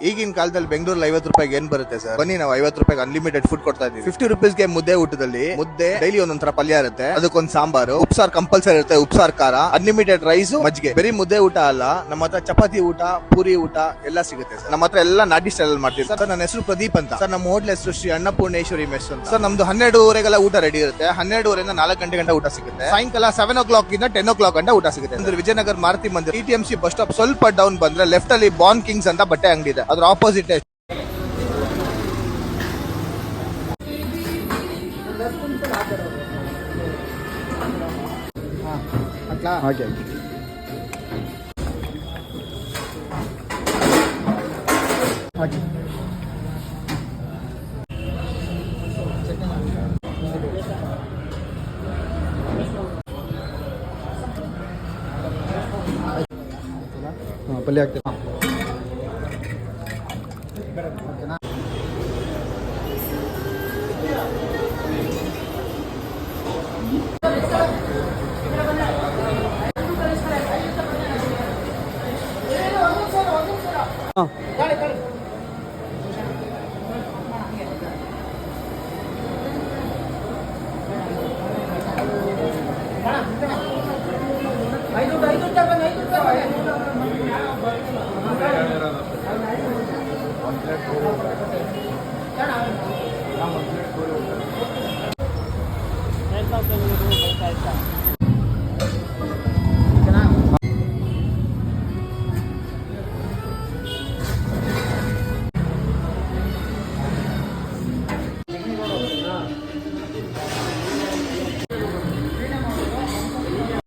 ಈಗಿನ ಕಾಲದಲ್ಲಿ ಬೆಂಗಳೂರಲ್ಲಿ 50 ರೂಪಾಯಿಗೆ ಏನ್ ಬರುತ್ತೆ ಸರ್? ಬನ್ನಿ, ನಾವು 50 ರೂಪಾಯಿಗೆ ಅನ್ಲಿಮಿಟೆಡ್ ಫುಡ್ ಕೊಡ್ತಾ ಇದೀವಿ. 50 ರುಪೀಸ್ಗೆ ಮುದ್ದೆ ಊಟದಲ್ಲಿ ಮುದ್ದೆ ಡೈಲಿ ಒಂದೊಂದರ ಪಲ್ಯ ಇರುತ್ತೆ, ಅದಕ್ಕೊಂದು ಸಾಂಬಾರು, ಉಪ್ಸಾರ್ ಕಂಪಲ್ಸರಿ ಇರುತ್ತೆ, ಉಪ್ಸಾರ್ ಖಾರ, ಅನ್ಲಿಮಿಟೆಡ್ ರೈಸ್, ಮಜ್ಜಿಗೆ. ಬರೀ ಮುದ್ದೆ ಊಟ ಅಲ್ಲ, ನಮ್ಮ ಹತ್ರ ಚಪಾತಿ ಊಟ, ಪೂರಿ ಊಟ ಎಲ್ಲ ಸಿಗುತ್ತೆ ಸರ್. ನಮ್ಮ ಹತ್ರ ಎಲ್ಲ ನಾಟಿ ಸ್ಟೈಲ್ ಅಲ್ಲಿ ಮಾಡ್ತೀವಿ ಸರ್. ನನ್ನ ಹೆಸರು ಪ್ರದೀಪ್ ಅಂತ ಸರ್. ನಮ್ಮ ಹೋಟ್ಲ್ ಹೆಸರು ಶ್ರೀ ಅನ್ನಪೂರ್ಣೇಶ್ವರಿ ಮೆಸ್ ಅಂತ ಸರ್. ನಮ್ದು 12:30ಗೆಲ್ಲ ಊಟ ರೆಡಿ ಇರುತ್ತೆ. 12:30 4 ಗಂಟೆ ಊಟ ಸಿಗುತ್ತೆ. ಸಾಯಂಕಾಲ 7 o'clock ಇಂದ 10 o'clock ಗಂಟೆ ಊಟ ಸಿಗುತ್ತೆ. ಅಂದ್ರೆ ವಿಜಯನಗರ ಮಾರುತಿ ಮಂದಿರ TTMC ಬಸ್ ಸ್ಟಾಪ್ ಸ್ವಲ್ಪ ಡೌನ್ ಬಂದ್ರೆ ಲೆಫ್ಟ್ ಅಲ್ಲಿ ಬಾನ್ ಕಿಂಗ್ಸ್ ಅಂತ ಬಟ್ಟೆ ಅಂಗಡಿ ಇದೆ, ಅದ್ರ ಆಪೋಸಿಟ್. ಓಕೆ. ಪಲ್ಯ ಆಗ್ತದೆ.